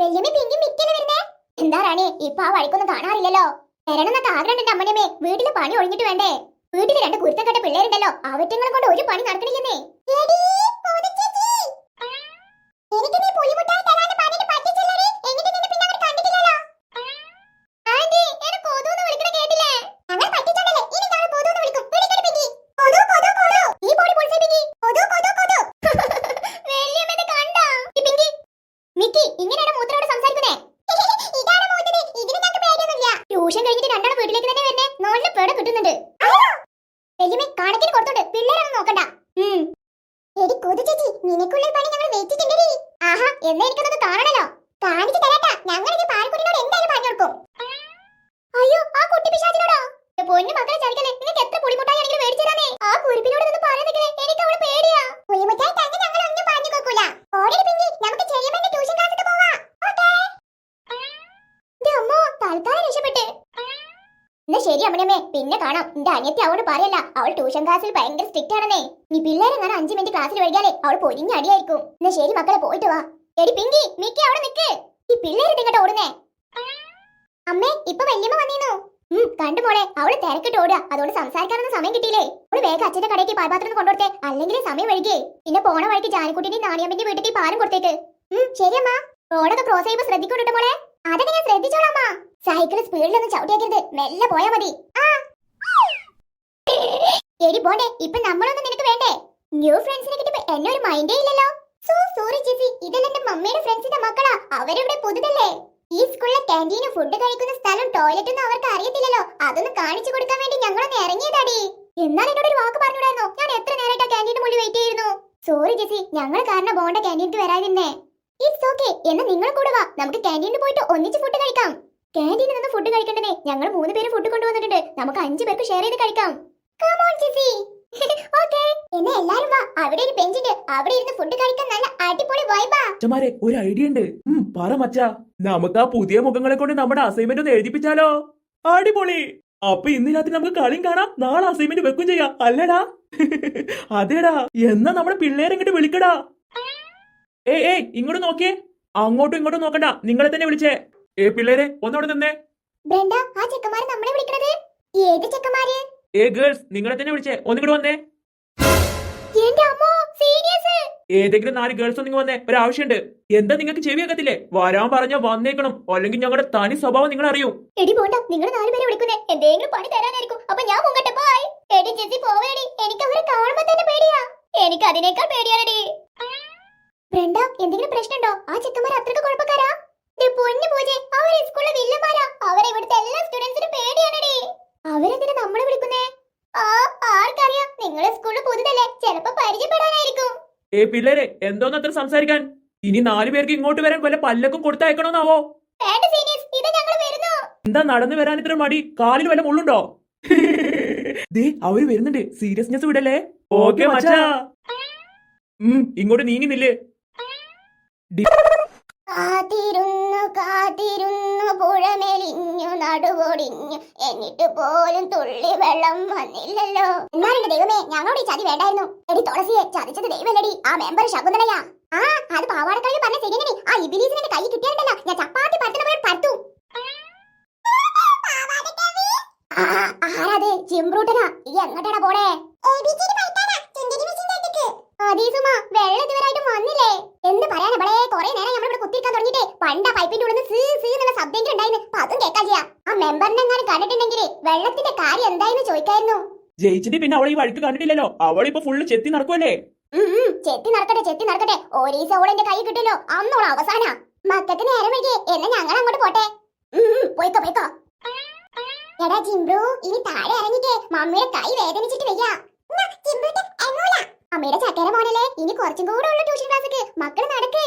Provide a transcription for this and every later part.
വല്യമ്മ പിങ്കി മിക്കല് വരുന്നേ എന്താ റാണി ഇപ്പൊ ആ വഴിക്കൊന്നും കാണാറില്ലല്ലോ. വരണമെന്നൊക്കെ ആഗ്രഹമുണ്ട് അമ്മനമ്മേ. വീട്ടിലെ പണി ഒഴിഞ്ഞിട്ട് വേണ്ടേ? വീട്ടിൽ രണ്ട് കുരുത്തം കെട്ട പിള്ളേരുണ്ടല്ലോ, അവറ്റങ്ങളെ കൊണ്ട് ഒരു പണി നടക്കണില്ലെന്നേ. എനിക്ക് നീ പുലിമുട്ടായി തരാന്ന് പറഞ്ഞിട്ട് പറ്റിച്ചില്ലടി. എന്നിട്ട് നിന്നെ പിന്നെ അവർ കണ്ടിട്ടില്ലല്ലോ. ആന്റി എന്നെ കൊതുന്ന് വിളിക്കണ കേട്ടില്ലേ? അങ്ങനെ പറ്റിച്ചോണ്ടല്ലേ ഇനി ഞാൻ കൊതുന്ന് വിളിക്കും. വിളിക്കടി പിങ്കി. കൊതു കൊതു കൊതു. ഈ പോടി പൊളിച്ചേ പിങ്കി. കൊതു കൊതു കൊതു. വെല്ലിയമ്മേ കണ്ടോ? ഈ പിങ്കി മിക്കി ഇങ്ങനെയാണ് മൂത്തരോട് സംസാരിക്കുന്നേ? ഇതാണ് മൂത്തത്. ഇതിന് ഞങ്ങൾക്ക് പേടിയൊന്നുമില്ല. ട്യൂഷൻ കഴിഞ്ഞിട്ട് രണ്ടാളും വീട്ടിലേക്ക് തന്നെ വരുന്നേ. നല്ല പേട കിട്ടുന്നുണ്ട്. വെല്ലിയമ്മേ കണക്കിന് കൊടുത്തോണ്ട് പിള്ളേരൊന്നും നോക്കണ്ട. എടി കൊതു ചേച്ചി നിനക്കുള്ള പണി ഞങ്ങൾ വെച്ചിട്ടുണ്ടടി. ആഹാ എന്നാ എനിക്കൊന്ന് കാണണല്ലോ. കാണിച്ചു തരാട്ടാ. ഞങ്ങൾ ഈ പാൽക്കുട്ടിനോട് എന്തായാലും പറഞ്ഞു കൊടുക്കും. അയ്യോ ആ കുട്ടി പിശാചിനോടോ? പൊന്നു മക്കളെ ചതിക്കല്ലേ. നിങ്ങൾക്ക് എത്ര പുളിമുട്ടായി ആണെങ്കിലും മേടിച്ചു തരാനേ. ആ കുരിപ്പിനോട് ഒന്ന് പറയാൻ നിൽക്കലേ. എനിക്ക് അവളെ പേടിയാ. പുളിമുട്ടായി തന്നെ ഞങ്ങൾ ഒന്നും പറഞ്ഞു കൊടുക്കൂല. ഓടി പിങ്കി നമുക്ക് ചെറിയമ്മന്റെ ട്യൂഷൻ ക്ലാസ്സിൽ പോവാം. ഓക്കേ. എന്റെ അമ്മോ തൽക്കാലം രക്ഷപ്പെട്ടെ. എന്നാ ശരി അമ്മനമ്മേ പിന്നെ കാണാം. എന്റെ അനിയത്തി അവളോട് പറയല്ല, അവൾ ട്യൂഷൻ ക്ലാസ്സിൽ ഭയങ്കര സ്ട്രിക്റ്റ് ആണെന്നേ. നീ പിള്ളേരെ ഞാൻ 5 മിനിറ്റ് ക്ലാസ്സിൽ വൈകിയാലേ അവൾ പൊരിഞ്ഞ അടിയായിരിക്കും. എന്നാ ശരി മക്കളെ പോയിട്ട് വാ. എടി പിങ്കി മിക്കി അവിടെ നിക്ക്. ഈ പിള്ളേര് ഇങ്ങോട്ട് ഓടുന്നേ. അമ്മേ ഇപ്പൊ വല്യമ്മ വന്നീന്നു. കണ്ടു മോളെ അവള് തിരക്കിട്ട് ഓടുക. അതുകൊണ്ട് സംസാരിക്കാനൊന്നും സമയം കിട്ടിയില്ലേ. അവള് വേഗം അച്ഛന്റെ കടയ്ക്ക് പാൽപാത്രം കൊണ്ടുകൊടുത്തേ, അല്ലെങ്കിൽ സമയം വൈകിയേ. പിന്നെ പോണ വഴിക്ക് ജാനിക്കുട്ടിന്റെയും നാണിയമ്മന്റെ വീട്ടിലേക്ക് പാലും കൊടുത്തേക്ക്. ശരിയമ്മ. റോഡൊക്കെ ക്രോസ് ചെയ്യുമ്പോ ശ്രദ്ധിക്കൂട്ടോ മോളെ. അതൊക്കെ ഞാൻ ശ്രദ്ധിച്ചോളാം അമ്മ. സൈക്കിൾ സ്പീഡിലൊന്നും ചവിട്ടിയാക്കരുത്, മെല്ലെ പോയാ മതി. എടി പോണ്ടേ ഇപ്പൊ നമ്മളൊന്നും നിനക്ക് വേണ്ടേ? ന്യൂ ഫ്രണ്ട്സിനെ കിട്ടിയപ്പോ എന്നെ ഒരു മൈൻഡേ ഇല്ലല്ലോ. സോറി ചേച്ചി, ഇതെല്ലാം എന്റെ മമ്മിയുടെ ഫ്രണ്ട്സിന്റെ മക്കളാ. അവരിവിടെ പുതുതല്ലേ. ഈ സ്കൂളിലെ കാന്റീനും ഫുഡ് കഴിക്കുന്ന സ്ഥലം ടോയ്ലറ്റും അവർക്ക് അറിയത്തില്ലല്ലോ. അതൊന്ന് കാണിച്ചു കൊടുക്കാൻ വേണ്ടി ഞങ്ങളൊന്ന് ഇറങ്ങിയതാടി. എന്നാൽ എന്നോട് ഒരു വാക്ക് പറഞ്ഞൂടായിരുന്നോ? ഞാൻ എത്ര നേരമായിട്ട് ആ കാന്റീന്റെ മുന്നിൽ വെയിറ്റ് ചെയ്യുന്നു. സോറി ചേച്ചി, ഞങ്ങൾ കാരണം ബോണ്ട കാന്റീനിൽ വരാതിരുന്നേ. It's okay. എന്നാ നിങ്ങൾ കൂടെ വാ, നമുക്ക് കാന്റീനിൽ പോയിട്ട് ഒന്നിച്ച് ഫുഡ് കഴിക്കാം. കാന്റീനിൽ നിന്ന് ഫുഡ് കഴിക്കണ്ടേ? ഞങ്ങൾ 3 പേര് ഫുഡ് കൊണ്ടുവന്നിട്ടുണ്ട്. നമുക്ക് 5 പേർക്ക് ഷെയർ ചെയ്ത് കഴിക്കാം. കം ഓൺ ചേച്ചി. ഓക്കേ. എന്നാ എല്ലാരും വാ. അവിടെ ഒരു ബെഞ്ച് ഉണ്ട്, അവിടെ ഇരുന്ന് ഫുഡ് കഴിക്കാൻ നല്ല അടിപൊളി വൈബാ. അച്ഛന്മാരെ ഒരു ഐഡിയ ഉണ്ട്. പറ മച്ചാ, നമുക്ക് ആ പുതിയ മുഖങ്ങളെ കൊണ്ട് നമ്മുടെ അസൈൻമെന്റ് ഒന്ന് എഴുതിപ്പിച്ചാലോ? അടിപൊളി. അപ്പൊ ഇന്ന് രാത്രി നമുക്ക് കളിയും കാണാം, നാളെ അസൈൻമെന്റ് വെക്കും ചെയ്യാം അല്ലടാ? അതേടാ. എന്നാ നമ്മുടെ പിള്ളേരെ ഇങ്ങോട്ട് വിളിക്കടാ. ഏയ് ഇങ്ങോട്ട് നോക്കിയേ. അങ്ങോട്ടും ഇങ്ങോട്ടും നോക്കണ്ട, നിങ്ങളെ തന്നെ വിളിച്ചേ. പിള്ളേരെ ഒന്നോടെ നിന്നേ. ബ്രണ്ട ആ ചെക്കന്മാര് നമ്മളെ വിളിക്കണത്. ഏത് ചെക്കന്മാര്? ഗേൾസ് നിങ്ങളെ തന്നെ വിളിച്ചേ. ഒന്നിങ്ങോട്ട് വന്നേ. എന്റെ അമ്മോ സീരിയസ്. ഏതെങ്കിലും 4 ഗേൾസ് ഒന്നിങ്ങ് വന്നേ, ഒരാവശ്യമുണ്ട്. എന്താ നിങ്ങൾക്ക് ചെവി കേൾക്കത്തില്ലേ? വരാൻ പറഞ്ഞാ വന്നേക്കണം, അല്ലെങ്കിൽ ഞങ്ങളുടെ തനി സ്വഭാവം നിങ്ങൾ അറിയൂ. എടി പോണ്ട, നിങ്ങൾ 4 പേരെ വിളിക്കുന്നേ എന്തെങ്കിലും പണി തരാനായിരിക്കും. അപ്പൊ ഞാൻ പോകട്ടെ. ബൈ. എടി ചേച്ചി പോവേടി. എനിക്ക് അവരെ കാണുമ്പോ തന്നെ പേടിയാ. എനിക്ക് അതിനേക്കാൾ പേടിയാണെടി. ബ്രണ്ട എന്തെങ്കിലും പ്രശ്നമുണ്ടോ? ആ ചെക്കന്മാർ അത്രക്ക് കുഴപ്പക്കാരാ? പൊന്നു പൂജെ, അവരെ സ്കൂളിലെ വില്ലന്മാരാ. അവരെ ഇവിടുത്തെ എല്ലാ സ്റ്റുഡൻസിനും പേടിയാണെടി. അവരെന്തിനാ നമ്മളെ വിളിക്കുന്നേ? ആർക്കറിയാം, നിങ്ങളെ സ്കൂളിൽ പുതുതല്ലേ, ചിലപ്പോ പരിചയപ്പെടാനായിരിക്കും. പിള്ളേരെ എന്തോന്ന് അത്ര സംസാരിക്കാൻ? ഇനി 4 പേർക്ക് ഇങ്ങോട്ട് വരാൻ വല്ല പല്ലക്കും കൊടുത്തയക്കണോന്നാവോ? വേണ്ട സീനിയേഴ്സ്, ഇത് ഞങ്ങൾ വരുന്നു. എന്താ നടന്നു വരാൻ ഇത്ര മടി? കാലിൽ വല്ല മുള്ളുണ്ടോ? ദേ അവര് വരുന്നുണ്ട്, സീരിയസ്നെസ് വിടല്ലേ. ഓക്കേ മച്ചാ. ഇങ്ങോട്ട് നീങ്ങുന്നില്ലേ? കാത്തിരുന്നു കാത്തിരുന്നു പുഴമെലിഞ്ഞു നടുവൊടിഞ്ഞു, എന്നിട്ട് പോലും തുള്ളി വെള്ളം വന്നില്ലല്ലോ. എന്നാലും ദൈവമേ, ഞങ്ങളോട് ഈ ചതി വേണ്ടായിരുന്നു. എടി തുളസിയെ, ചതിച്ചത് ദൈവമല്ലടി, ആ മെമ്പർ ശകുന്തളയാ. അത് പാവാടക്കാരി പറഞ്ഞ ശരിയടി. ആ ഇബിലീസിനെ കൈ കിട്ടിയാലുണ്ടല്ലോ, ഞാൻ ചപ്പാത്തി പരത്തുന്ന പോലെ പരത്തും. ആരാത്? ചിമ്പ്രൂട്ടനാ. ഈ എങ്ങോട്ടാ പോടേ? വെള്ളം ഇതുവരായിട്ടും വന്നില്ലേ? എന്ത് പറയാനാ ബളേ, കൊറേ നേരം നമ്മളിവിടെ കുത്തിരിക്കാൻ തുടങ്ങിട്ടേ. പണ്ട പൈപ്പിന്റെ ഉള്ളിൽ സീ സീ എന്നുള്ള ശബ്ദം ഉണ്ടായിരുന്നു. അപ്പൊ അതും കേൾക്കാൻ ചെയ്യാം. ആ മെമ്പറിനെ എങ്ങാനും കണ്ടിട്ടുണ്ടെങ്കിലേ വെള്ളത്തിന്റെ കാര്യം എന്തായെന്ന് ചോദിക്കായിരുന്നു. ജയിച്ചിട്ട് പിന്നെ അവളെ ഈ വഴിക്ക് കണ്ടിട്ടില്ലല്ലോ. അവളിപ്പോ ഫുള്ള് ചെത്തി നടക്കുമല്ലേ. ചെത്തി നടക്കട്ടെ. ഓരീസ ഓളെന്റെ കൈ കിട്ടില്ലോ, അന്നോള അവസാന. മക്കൾക്ക് നേരം വൈകിയേ, എന്നാ ഞങ്ങൾ അങ്ങോട്ട് പോട്ടെ. പോയിക്കോ. എടാ ജിംബ്രു, ഇനി താഴെ ഇറങ്ങിട്ടേ മമ്മിയുടെ കൈ വേദനിച്ചിട്ട് വയ്യ. അമ്മയുടെ ചക്കര മോനല്ലേ, ഇനി കുറച്ചും കൂടെ ഉള്ള ട്യൂഷൻ ക്ലാസ്സിക്ക്. മക്കള് നടക്ക്.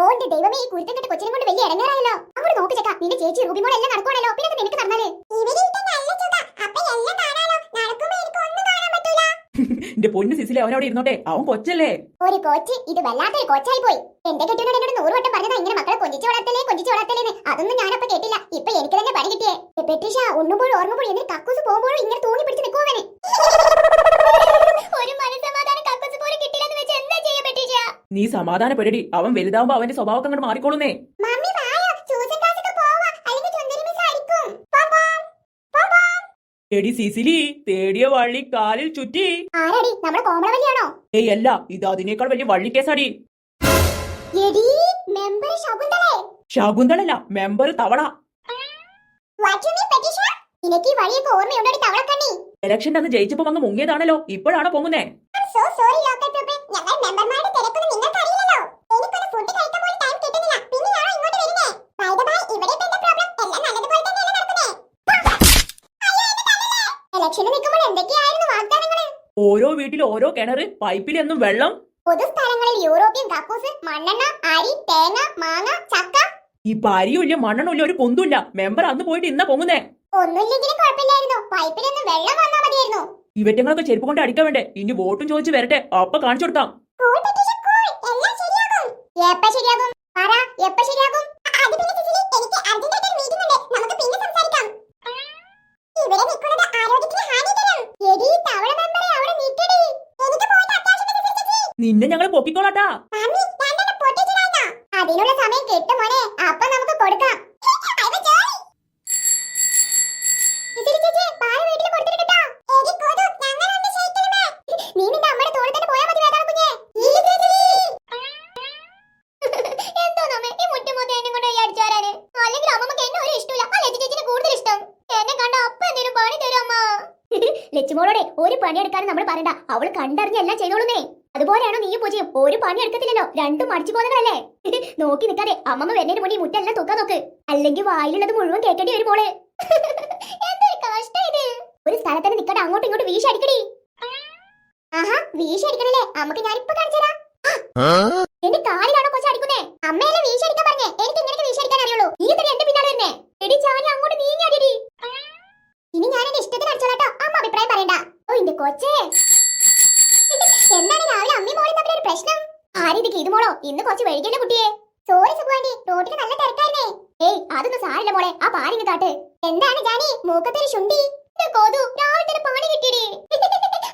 ഓന്റെ ദൈവമേ, ഈ കുരുത്തം കെട്ട് കൊച്ചിനെ കൊണ്ട് വലിയ ഇടങ്ങാറായല്ലോ. അങ്ങോട്ട് നോക്ക് ചക്ക, നിന്റെ ചേച്ചി റൂബിമോൾ എല്ലാം നടക്കുവാണല്ലോ. പിന്നെ നിനക്ക് നടന്നാല് എന്റെ പൊന്നു സിസിലെ, അവനവിടെ ഇരുന്നോട്ടെ, അവൻ കൊച്ചല്ലേ. ഒരു കൊച്ച്, ഇത് വല്ലാത്തൊരു കൊച്ചായി പോയി. എന്റെ കെട്ടിയോട് എന്നോട് 100 വട്ടം പറഞ്ഞതാ ഇങ്ങനെ മക്കളെ കൊഞ്ചിച്ചു വളർത്തലേന്ന്. അതൊന്നും ഞാനപ്പോ കേട്ടില്ല. ഇപ്പൊ എനിക്ക് തന്നെ പണി കിട്ടിയേ. പെട്ടിഷ ഉണ്ണുമ്പോഴും ഓർമ്മപ്പോഴും എന്നിട്ട് കക്കൂസ് പോകുമ്പോഴും ഇങ്ങനെ തൂങ്ങി പിടിച്ച് നിൽക്കുവനെ. ഒരു മനസ്സമാധാനം കക്കൂസ് പോലും കിട്ടില്ലെന്ന് വെച്ച് എന്താ ചെയ്യാ പെട്ടിഷ? നീ സമാധാനപ്പെടടി, അവൻ വലുതാവുമ്പോ അവന്റെ സ്വഭാവം അങ്ങോട്ട് മാറിക്കോളുന്നേ. മമ്മി വായോ, ട്യൂഷൻ ക്ലാസ്സൊക്കെ പോവാ, അല്ലെങ്കിൽ ചുന്ദരി മിസ് അടിക്കും. പോം പോം, പോം പോം. എടി സിസിലി, തേടിയ വള്ളി കാലിൽ ചുറ്റി. ആരടി, നമ്മുടെ കോമളവല്ലിയാണോ? ഏയ് അല്ല, ഇത് അതിനേക്കാൾ വലിയ വള്ളിക്കേസാടി. എടി, മെമ്പർ ശകുന്തളേ. ശകുന്തളല്ല, മെമ്പർ തവള. What you mean, Patricia? നിനക്ക് ഈ വഴിയൊക്കെ ഓർമ്മയുണ്ടോടി തവളക്കണ്ണി? ഇലക്ഷന്റെ അന്ന് ജയിച്ചപ്പോ അങ്ങ് മുങ്ങിയതാണല്ലോ, ഇപ്പോഴാണോ പൊങ്ങുന്നേ? I'm so sorry, local people. ഞങ്ങൾ മെമ്പർമാരുടെ തിരക്കൊന്നും നിങ്ങൾക്ക് അറിയില്ലല്ലോ. എനിക്കൊന്ന് ഫുഡ് കഴിക്കാൻ പോലും ടൈം കിട്ടുന്നില്ല. പിന്നെയാണോ ഇങ്ങോട്ട് വരുന്നേ? By the way, ഇവിടെ ഇപ്പൊ എന്താ പ്രോബ്ലം? എല്ലാം നല്ലതുപോലെ തന്നെയല്ലേ നടക്കുന്നേ? ഇലക്ഷന് നിൽക്കുമ്പോൾ എന്തൊക്കെയായിരുന്നു വാഗ്ദാനങ്ങള്? ഓരോ വീട്ടിൽ ഓരോ കിണറ്, പൈപ്പിൽ എന്നും വെള്ളം. പൊതുസ്ഥലങ്ങളിൽ യൂറോപ്യൻ കക്കൂസ്, മണ്ണെണ്ണ, അരി, തേങ്ങ, മാങ്ങ, ചക്ക. ഈ പരിയുമില്ല മണ്ണെണ്ണമില്ല ഒരു കുന്തുമില്ല. മെമ്പർ അന്ന് പോയിട്ട് ഇന്ന പൊങ്ങുന്നേ. ഒന്നുമില്ലെങ്കിലും കുഴപ്പമില്ലായിരുന്നു, പൈപ്പിലൊന്ന് വെള്ളം വന്നാൽ മതിയായിരുന്നു. ഇവറ്റങ്ങളൊക്കെ ചെരുപ്പ് കൊണ്ട് അടിക്കാൻ വേണ്ടേ? ഇനി വോട്ടും ചോദിച്ചു വരട്ടെ, അപ്പൊ കാണിച്ചു കൊടുക്കാം. Cool, Patricia, cool. എല്ലാം ശരിയാകും. എപ്പ ശരിയാകും? പറ, എപ്പ ശരിയാകും? അത് പിന്നെ സിസിലി, എനിക്ക് അർജന്റായിട്ട് ഒരു മീറ്റിംഗ് ഉണ്ട്, നമുക്ക് പിന്നെ സംസാരിക്കാം. ഇവിടെ നിൽക്കുന്നത് ആരോഗ്യത്തിന് ഹാനികരം. എടി തവള മെമ്പറെ അവിടെ നിൽക്കടി. എനിക്ക് പോയിട്ട് അത്യാവശ്യം ഉണ്ട് ചേച്ചി. നിന്നെ ഞങ്ങൾ പൊക്കിക്കോളാട്ടാ. മമ്മി, രണ്ടെണ്ണം പൊട്ടിച്ചിടാനാ. അതിനുള്ള സമയം കിട്ടും മോനെ, അപ്പൊ നമുക്ക് കൊടുക്കാം. I will join. സിസിലി ചേച്ചി, പാല് വീട്ടിൽ കൊടുത്തിട്ടോ. എടി കോതു, ഞങ്ങളുണ്ട് ശൈത്യമേ. നീ നിന്റെ അമ്മയുടെ തോളിൽ തന്നെ പോയാൽ മതി വേദന കുഞ്ഞേ. ഇല്ല ചേച്ചി. എന്തോ നമ്മെ ഈ മുറ്റുമൂത്തി എന്നെ കൊണ്ട് ഈ അടിച്ചു വരാന്. അല്ലെങ്കിൽ അമ്മമ്മക്ക് എന്നെ ഒരു ഇഷ്ടമില്ല, ആ ലച്ചു ചേച്ചിനെ കൂടുതൽ ഇഷ്ടം. എന്നെ കണ്ട അപ്പ എന്തേലും പണി തരും അമ്മ. ലച്ചുമോളോടെ ഒരു പണി എടുക്കാൻ നമ്മൾ പറയണ്ട, അവള് കണ്ടറിഞ്ഞ് എല്ലാം ചെയ്തോളൂന്നേ. അതുപോലെയാണോ നീ പൂജയും? ഒരു പണി എടുക്കത്തില്ലല്ലോ, രണ്ടും മടിച്ചു പോകുന്നതല്ലേ. നോക്കി നിൽക്കാതെ അമ്മമ്മ വരുന്നതിന് മുന്നേ ഈ മുട്ടെല്ലാം തൂക്കാൻ നോക്ക്, അല്ലെങ്കിൽ വായിലുള്ളത് മുഴുവൻ കേൾക്കേണ്ടി വരും മോള്. എന്തൊരു കഷ്ടം ഇത്. ഒരു സ്ഥലത്തന്നെ നിൽക്കാതെ അങ്ങോട്ടും ഇങ്ങോട്ടും വീശി അടിക്കടി. ആഹാ, വീശി അടിക്കണല്ലേ, അമ്മക്ക് ഞാനിപ്പോ കാണിച്ചു തരാം. എന്റെ കാലിലാണോ കൊച്ചു അടിക്കുന്നേ? അമ്മയല്ലേ വീശി അടിക്കാൻ പറഞ്ഞേ, എനിക്ക് ഇങ്ങനെ വീശി അടിക്കാൻ അറിയുള്ളൂ. നീ ഇത്ര എന്റെ പിന്നാലെ വരുന്നേ. എടി ചാനി, അങ്ങോട്ട് നീങ്ങി അടിയടി. ഇനി ഞാൻ എന്റെ ഇഷ്ടത്തിന് അടിച്ചോളാട്ടോ, അമ്മ അഭിപ്രായം പറയണ്ട. ഓ ഇന്റെ കൊച്ചേ, എന്താണ് രാവിലെ അമ്മയും മോളും തമ്മിൽ ഒരു പ്രശ്നം? ആരിതിക്ക് ഇത് മോളോ, ഇന്ന് കുറച്ച് വൈകിയല്ലേ കുട്ടിയെ. സോറി സുഖാണ്ടി, റോഡിൽ നല്ല തിരക്കായിരുന്നേ. ഏയ് അതൊന്നും സാരില്ല മോളെ, ആ പാരിങ്ങ് കാട്ട്. എന്താണ് ജാനി, മൂക്കത്തൊരു ശുണ്ടി? കോതു, രാവിലെ തന്നെ പണി കിട്ടിയടി.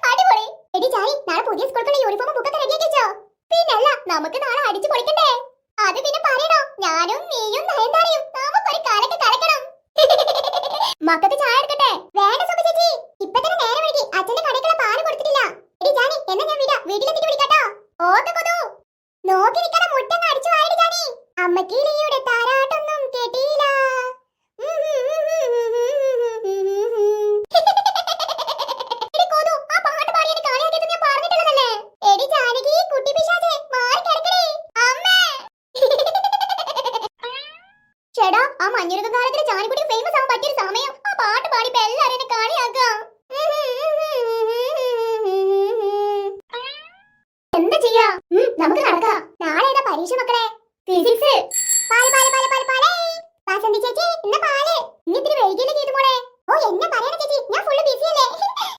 അടിപൊളി. എടി ജാനി, നാളെ പുതിയ സ്കൂളിലുള്ള യൂണിഫോമും ബുക്കൊക്കെ റെഡിയാക്കി വെച്ചോ? പിന്നല്ല, നമുക്ക് നാളെ അടിച്ചു പൊളിക്കണ്ടേ? അത് പിന്നെ പറയണോ, ഞാനും നീയും നയൻതാരയും നമുക്കൊരു കാലൊക്കെ കലക്കണം. മക്കൾക്ക് ചായ എടുക്കട്ടെ? വേണ്ട സുഖ ചേച്ചി, ഇപ്പൊ തന്നെ നേരം വൈകി, അച്ഛന്റെ കടയ്ക്കുള്ള പാല് കൊടുത്തിട്ടില്ല. എടി ജാനി, എന്നാ ഞാൻ വിടാ, വീട്ടിലെത്തിട്ട് വിളിക്കാട്ടോ. ഓക്കെ കൊതു. നോക്കി നിൽക്കാതെ മുട്ടങ്ങ് അടിച്ചു വാരടി ജാനി. അമ്മക്കിളിയുടെ താരാട്ടൊന്നും കേട്ടില്ല. എടി കൊതു, ആ പാട്ട് പാടി എന്നെ കളിയാക്കിയത് ഞാൻ പറഞ്ഞിട്ടുള്ളതല്ലേ. എടി ജാനകി, കുട്ടി പിശാചേ, മാറി കിടക്കടി. അമ്മേ. ചേടാ, ആ മഞ്ഞുരുക കാലത്തിൽ ജാനിക്കുട്ടി ഫേമസ് ആവാൻ പറ്റിയ സമയം. ആ പാട്ട് പാടിപ്പോ എല്ലാരും എന്നെ കളിയാക്കാം. എന്താ ചെയ്യാ? നമുക്ക് നടക്കാം. നാളെ ഏതാ പരീക്ഷ മക്കളെ? ഫിസിക്സ്. പാല് പാല് പാല് പാല് പാലേ. വാസന്തി ചേച്ചി, ഇന്ന പാല്. ഇനി ഇത്തിരി വൈകിയല്ലേ ഗീതു മോളെ? ഓ എന്നെ പറയണ ചേച്ചി, ഞാൻ ഫുള്ള് ബിസിയല്ലേ.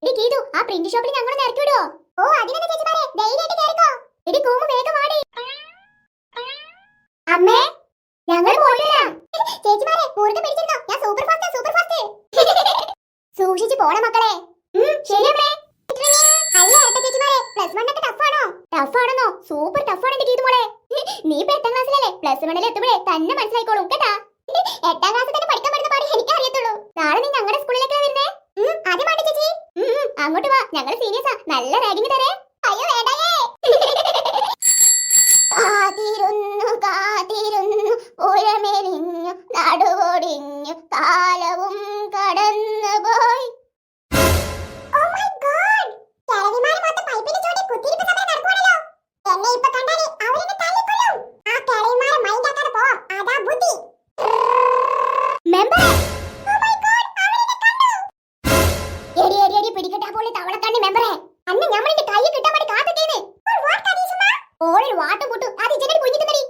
എടി ഗീതു, ആ പ്രിന്റ് ഷോപ്പിൽ ഞങ്ങളൊന്ന് ഇറക്കി വിടുവോ? ഓ അതിനെന്താ ചേച്ചിമാരെ, ധൈര്യമായിട്ട് കേറിക്കോ. എടി കൂമു, വേഗം വാടി. അമ്മേ, ഞങ്ങൾ പോയിട്ട് വരാം. ചേച്ചിമാരെ മുറുകെ പിടിച്ചിരുന്നോ, ഞാൻ സൂപ്പർ ഫാസ്റ്റ് സൂപ്പർ ഫാസ്റ്റ്. സൂക്ഷിച്ച് പോണ മക്കളെ. ശരി അമ്മേ. അല്ല ഏട്ടാ ചേച്ചിമാരെ, പ്ലസ് 1 ഒക്കെ ടഫാണോ? ടഫാണെന്നോ? സൂപ്പർ ടഫാണ് എന്റെ ഗീതു മോളെ. നീ ഇപ്പൊ 8ാം ക്ലാസ്സിലല്ലേ, പ്ലസ് 1 എത്തുമ്പോഴേ തന്നെ മനസ്സിലായിക്കോളും കേട്ടാ. 8ാം ക്ലാസ്സിൽ തന്നെ പഠിക്കാൻ പറ്റുന്ന പാടി എനിക്ക് അറിയത്തുള്ളൂ. നാളെ നീ ഞങ്ങളുടെ സ്കൂളിലേക്കാണ് വരുന്നേ. ആദ്യം പാടി ചേച്ചി. അങ്ങോട്ട് വാ, ഞങ്ങൾ സീനിയേഴ്സാ, നല്ല റാഗിങ് തരേ. അയ്യോ വേണ്ടയേ. കാത്തിരുന്നു കാത്തിരുന്നു പുഴമെലിഞ്ഞു നടുവൊടിഞ്ഞു കാലവും കടന്നു പോയി. Oh my God! കിഴവിമാര് മൊത്തം പൈപ്പിന്റെ ചോട്ടിൽ കുത്തിയിരിപ്പ് സമയം നടക്കുവാണല്ലോ. എന്നെ ഇപ്പൊ കണ്ടാലേ അവരെന്നെ തല്ലിക്കൊല്ലും. ആ കിഴവിമാരെ മൈൻഡ് ആക്കാതെ പോവാം, അതാ ബുദ്ധി. മെമ്പർ, oh my God, അവരെന്നെ കണ്ടു. എടി എടി എടി പിടിക്കട്ടാ പോലെ തവളക്കണ്ണി മെമ്പറെ. അന്ന് നമ്മളിന്റെ കൈ കിട്ടാൻ വേണ്ടി കാത്തിട്ടേനെ. ഓളൊരു വാട്ടം കൂട്ടു, അത് ഇജനെ കുഞ്ഞി തന്നടി.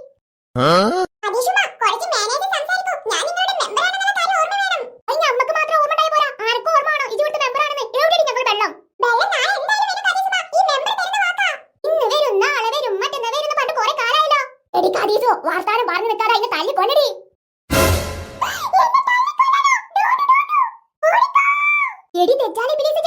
അതീഷുമ, കുറച്ച് മാനേജർ സംസാരിക്കൂ. ഞാൻ നിങ്ങളുടെ മെമ്പറാണെന്നുള്ള കാര്യം ഓർമ്മ വേണം. അതിന് അമ്മക്ക് മാത്രം ഓർമ്മ ഉണ്ടായി പോരാ, ആർക്കും ഓർമ്മ വേണോ ഇജ് ഇവിടുത്തെ മെമ്പറാണെന്ന്. എവിടെയാണ് ഞങ്ങൾ വെള്ളം? വെള്ളം നാളെ എന്തായാലും വരും കദീസുമ, ഈ മെമ്പർ തരുന്ന വാക്കാ. ഇന്ന് വരും, നാളെ വരും, മറ്റന്നാ വരും എന്ന് പണ്ട് കുറെ കാലായല്ലോ. എടി കദീസു, വാർത്താനം പറഞ്ഞു നിൽക്കാതെ അതിനെ തല്ലി കൊല്ലടി. എടി തെറ്റാലി പ്ലീസ്